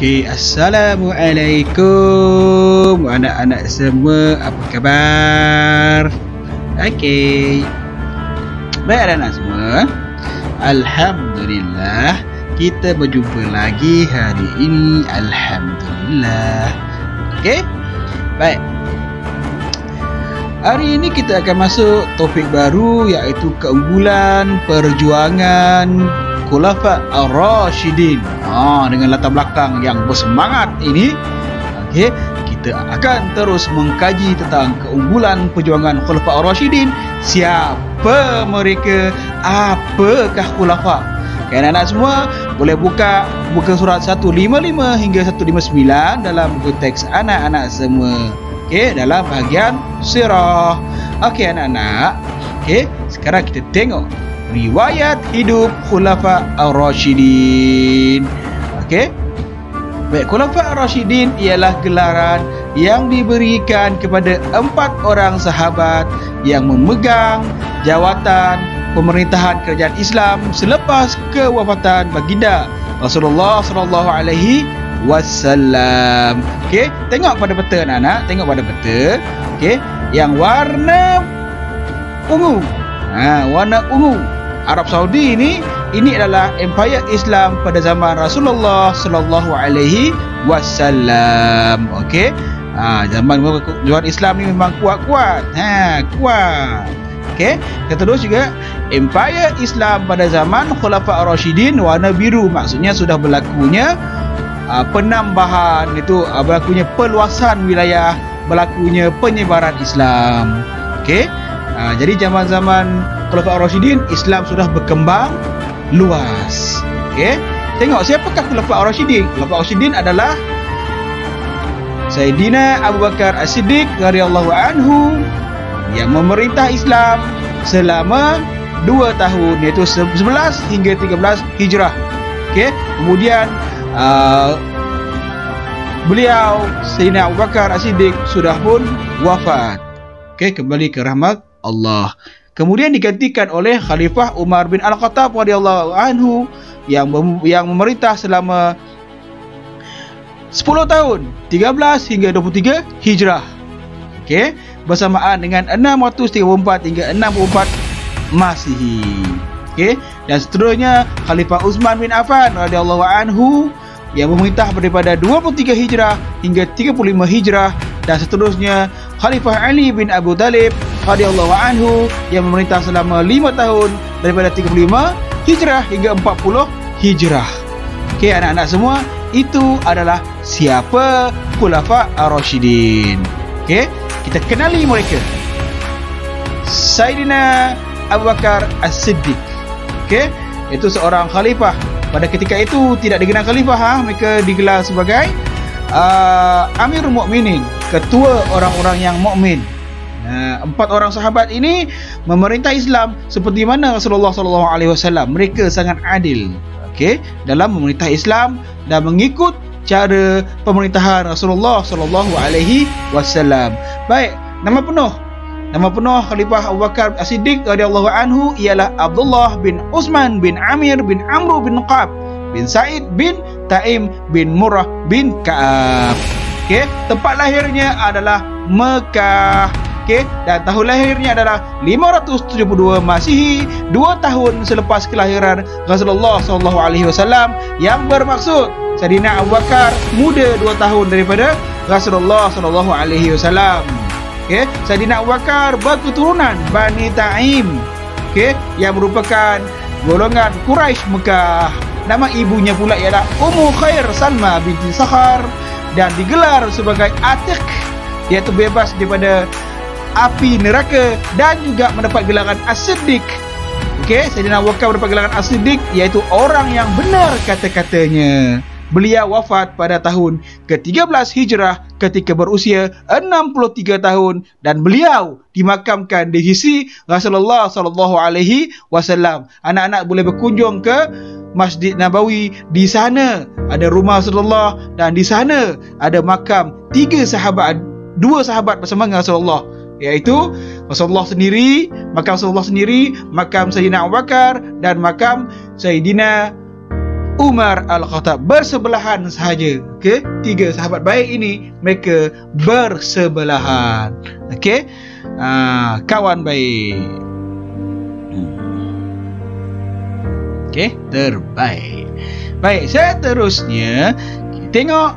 Okey, Assalamualaikum anak-anak semua, apa khabar? Okey. Baik anak-anak semua, Alhamdulillah kita berjumpa lagi hari ini. Alhamdulillah. Okey. Baik. Hari ini kita akan masuk topik baru, iaitu keunggulan perjuangan Khulafa Ar-Rasyidin. Dengan latar belakang yang bersemangat ini, okey, kita akan terus mengkaji tentang keunggulan perjuangan Khulafa Ar-Rasyidin. Siapa mereka? Apakah Khulafa? Okay, anak-anak semua boleh buka surat 155 hingga 159 dalam buku teks anak-anak semua. Okey, dalam bahagian sirah. Okey anak-anak. Okey, sekarang kita tengok riwayat hidup Khulafa Ar-Rasyidin. Okey. Baik, Khulafa Ar-Rasyidin ialah gelaran yang diberikan kepada 4 orang sahabat yang memegang jawatan pemerintahan kerajaan Islam selepas kewafatan baginda Rasulullah sallallahu alaihi wasallam. Okey, tengok pada peta anak-anak, tengok pada peta. Okey, yang warna ungu. Warna ungu. Arab Saudi ini adalah empayar Islam pada zaman Rasulullah sallallahu alaihi wasallam. Okey. Zaman Islam ni memang kuat-kuat. Kuat. Okey. Terus juga empayar Islam pada zaman Khulafa Ar-Rasyidin warna biru, maksudnya sudah berlakunya penambahan, itu berlakunya perluasan wilayah, berlakunya penyebaran Islam. Okey. Jadi zaman-zaman Khulafa Ar-Rasyidin, Islam sudah berkembang luas. Okey. Tengok siapakah Khulafa Ar-Rasyidin? Khulafa Ar-Rasyidin adalah Sayyidina Abu Bakar As-Siddiq radhiyallahu anhu yang memerintah Islam selama 2 tahun, iaitu 11 hingga 13 Hijrah. Okey. Kemudian beliau Sayyidina Abu Bakar As-Siddiq sudah pun wafat. Okey, kembali ke rahmat Allah. Kemudian digantikan oleh Khalifah Umar bin Al-Khattab radhiyallahu anhu yang memerintah selama 10 tahun, 13 hingga 23 Hijrah. Okey, bersamaan dengan 634 hingga 64 Masihi. Okey, dan seterusnya Khalifah Utsman bin Affan radhiyallahu anhu yang memerintah daripada 23 Hijrah hingga 35 Hijrah, dan seterusnya Khalifah Ali bin Abu Talib radhiyallahu anhu yang memerintah selama 5 tahun daripada 35 Hijrah hingga 40 Hijrah. Okey anak-anak semua, itu adalah siapa Khulafa Ar-Rasyidin. Okey, kita kenali mereka. Sayyidina Abu Bakar As-Siddiq. Okey, itu seorang khalifah. Pada ketika itu tidak digelar khalifah, mereka digelar sebagai Amirul Mukminin, ketua orang-orang yang mukmin. 4 orang sahabat ini memerintah Islam seperti mana Rasulullah sallallahu alaihi wasallam. Mereka sangat adil, okey, dalam memerintah Islam dan mengikut cara pemerintahan Rasulullah sallallahu alaihi wasallam. Baik, nama penuh Khalifah Abu Bakar As-Siddiq radhiyallahu anhu ialah Abdullah bin Utsman bin Amir bin Amr bin Qab bin Sa'id bin Taim bin Murrah bin Ka'ab. Okey, tempat lahirnya adalah Mekah. Okey, dan tahun lahirnya adalah 572 Masihi, 2 tahun selepas kelahiran Rasulullah sallallahu alaihi wasallam, yang bermaksud Sayyidina Abu Bakar muda 2 tahun daripada Rasulullah sallallahu alaihi wasallam. Okey, Sayyidina Abu Bakar berketurunan Bani Taim, okey, yang merupakan golongan Quraisy Mekah. Nama ibunya pula ialah Ummu Khair Salma binti Sakhar, dan digelar sebagai Atiq, iaitu bebas daripada api neraka, dan juga mendapat gelaran As-Siddiq. Okey, Sayyidina Abu Bakar mendapat gelaran As-Siddiq, iaitu orang yang benar kata-katanya. Beliau wafat pada tahun ke-13 Hijrah ketika berusia 63 tahun, dan beliau dimakamkan di sisi Rasulullah sallallahu alaihi wasallam. Anak-anak boleh berkunjung ke Masjid Nabawi. Di sana ada rumah Rasulullah, dan di sana ada makam 2 sahabat bersama dengan Rasulullah, iaitu Rasulullah sendiri, makam Rasulullah sendiri, makam Sayyidina Abu Bakar, dan makam Sayyidina Umar Al-Khattab bersebelahan sahaja. Okey, 3 sahabat baik ini mereka bersebelahan. Okey, kawan baik. Okey, terbaik. Baik, seterusnya kita tengok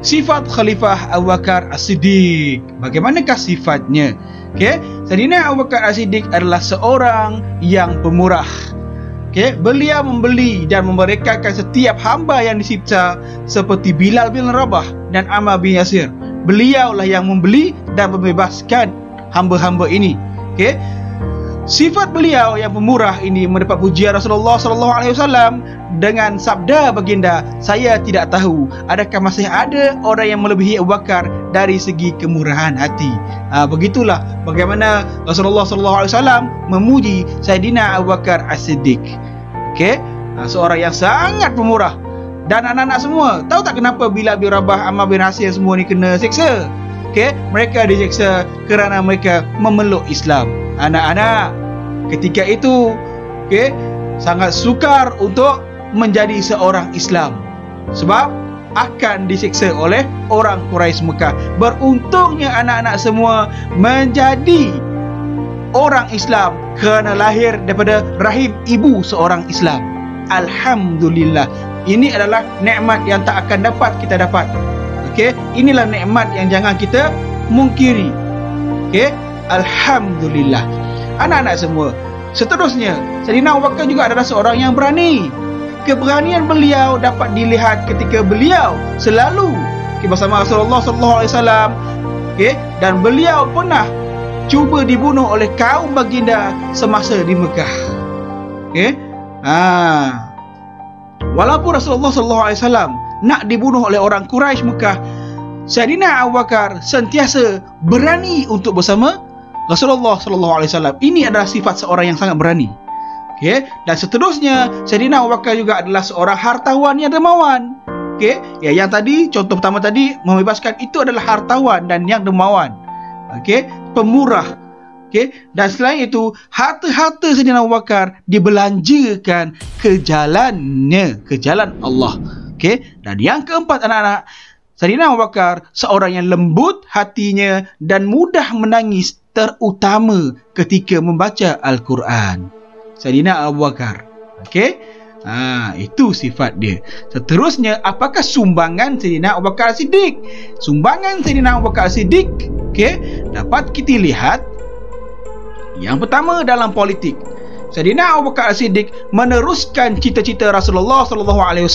sifat Khalifah Abu Bakar As-Siddiq. Bagaimanakah sifatnya? Okey, Sayyidina Abu Bakar As-Siddiq adalah seorang yang pemurah. Okay, beliau membeli dan memerdekakan setiap hamba yang disipta seperti Bilal bin Rabah dan Ammar bin Yasir. Beliaulah yang membeli dan membebaskan hamba-hamba ini. Okay. Sifat beliau yang pemurah ini mendapat pujian Rasulullah SAW dengan sabda baginda, "Saya tidak tahu adakah masih ada orang yang melebihi Abu Bakar dari segi kemurahan hati." Begitulah bagaimana Rasulullah SAW memuji Sayyidina Abu Bakar As-Siddiq. Okey, seorang yang sangat pemurah. Dan anak-anak semua, tahu tak kenapa Bilal bin Rabah, Ammar bin Yasir semua ni kena seksa? Okey, mereka diseksa kerana mereka memeluk Islam. Anak-anak ketika itu, okey, sangat sukar untuk menjadi seorang Islam sebab akan disiksa oleh orang Quraisy Mekah. Beruntungnya anak-anak semua menjadi orang Islam kerana lahir daripada rahim ibu seorang Islam. Alhamdulillah. Ini adalah nikmat yang tak akan dapat kita dapat. Okey, inilah nikmat yang jangan kita mungkiri. Okey, alhamdulillah. Anak-anak semua, seterusnya Sayyidina Abu Bakar juga adalah seorang yang berani. Keberanian beliau dapat dilihat ketika beliau selalu bersama Rasulullah SAW. Okay? Dan beliau pernah cuba dibunuh oleh kaum baginda semasa di Mekah. Okay? Walaupun Rasulullah SAW nak dibunuh oleh orang Quraisy Mekah, Sayyidina Abu Bakar sentiasa berani untuk bersama Rasulullah SAW. Ini adalah sifat seorang yang sangat berani. Okay. Dan seterusnya, Sayyidina Abu Bakar juga adalah seorang hartawan yang dermawan. Okay. Ya, yang tadi, contoh pertama tadi, membebaskan itu adalah hartawan dan yang dermawan. Okay. Pemurah. Okay. Dan selain itu, harta-harta Sayyidina Abu Bakar dibelanjakan ke jalannya, ke jalan Allah. Okay. Dan yang keempat, anak-anak, Sayyidina Abu Bakar seorang yang lembut hatinya dan mudah menangis, terutama ketika membaca Al-Quran. Sayyidina Abu Bakar. Okey. Itu sifat dia. Seterusnya, apakah sumbangan Sayyidina Abu Bakar As-Siddiq? Sumbangan Sayyidina Abu Bakar As-Siddiq, okey, dapat kita lihat. Yang pertama, dalam politik. Sayyidina Abu Bakar As-Siddiq meneruskan cita-cita Rasulullah SAW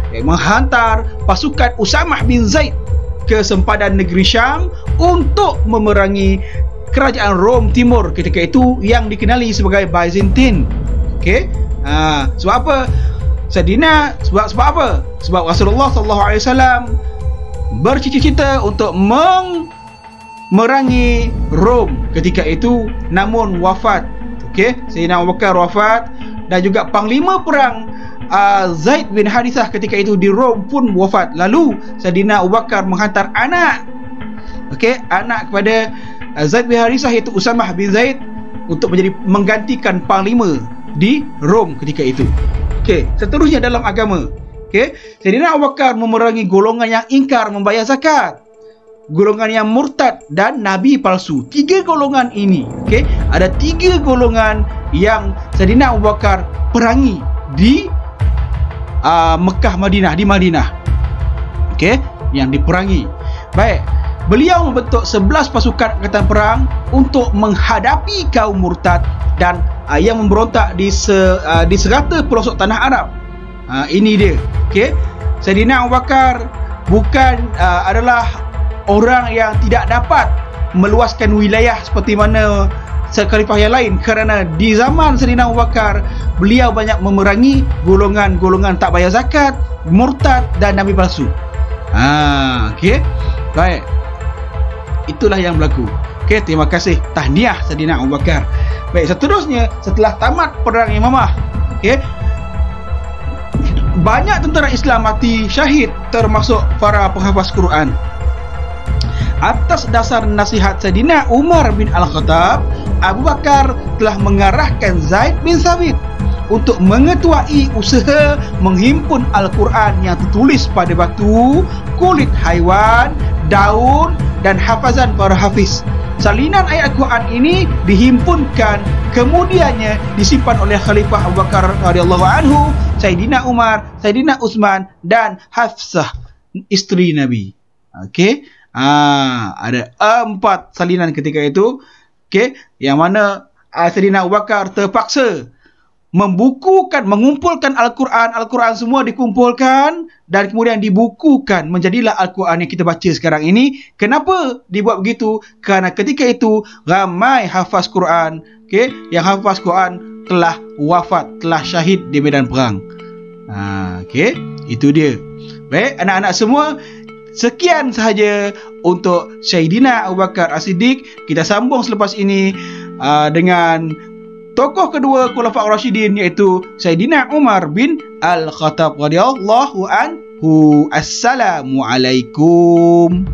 yang menghantar pasukan Usamah bin Zaid ke sempadan negeri Syam untuk memerangi kerajaan Rom Timur ketika itu yang dikenali sebagai Byzantine. Okey. Sebab apa? Sebab apa? Sebab Rasulullah SAW bercita-cita untuk memerangi Rom ketika itu, namun wafat. Okey, Sayyidina Abu Bakar wafat dan juga panglima perang Zaid bin Harithah ketika itu di Rom pun wafat. Lalu Sayyidina Abu Bakar menghantar anak, okey, anak kepada Zaid bin Harithah, iaitu Usamah bin Zaid, untuk menggantikan panglima di Rom ketika itu. Okey, seterusnya dalam agama. Okey, Sayyidina Abu Bakar memerangi golongan yang ingkar membayar zakat, golongan yang murtad dan nabi palsu. 3 golongan ini, okey, ada 3 golongan yang Sayyidina Abu Bakar perangi di Mekah, Madinah, di Madinah. Okey, yang diperangi. Baik. Beliau membentuk 11 pasukan angkatan perang untuk menghadapi kaum murtad dan yang memberontak di serata pelosok tanah Arab. Ini dia. Okey. Sayyidina Abu Bakar bukan adalah orang yang tidak dapat meluaskan wilayah seperti mana khalifah yang lain, kerana di zaman Sayyidina Abu Bakar beliau banyak memerangi golongan-golongan tak bayar zakat, murtad dan nabi palsu. Okey. Baik. Itulah yang berlaku. Okey, terima kasih. Tahniah Sayyidina Abu Bakar. Baik, seterusnya setelah tamat perang Yamamah, okey, banyak tentera Islam mati syahid, termasuk para penghafaz Quran. Atas dasar nasihat Sayyidina Umar bin Al-Khattab, Abu Bakar telah mengarahkan Zaid bin Thabit untuk mengetuai usaha menghimpun Al-Quran yang tertulis pada batu, kulit haiwan, daun dan hafazan para hafiz. Salinan ayat Al-Quran ini dihimpunkan, kemudiannya disimpan oleh Khalifah Abu Bakar radhiyallahu anhu, Sayyidina Umar, Sayyidina Utsman dan Hafsah, isteri Nabi. Okey. Ada 4 salinan ketika itu. Okey, yang mana Sayyidina Abu Bakar terpaksa mengumpulkan Al-Quran semua dikumpulkan dan kemudian dibukukan, menjadilah Al-Quran yang kita baca sekarang ini. Kenapa dibuat begitu? Kerana ketika itu ramai hafaz Quran, yang hafaz Quran telah wafat, telah syahid di medan perang. Itu dia. Baik, anak-anak semua, sekian sahaja untuk Sayyidina Abu Bakar As-Siddiq. Kita sambung selepas ini dengan tokoh kedua Khulafaur Rasyidin, iaitu Sayyidina Umar bin Al-Khattab radhiyallahu anhu. Assalamualaikum.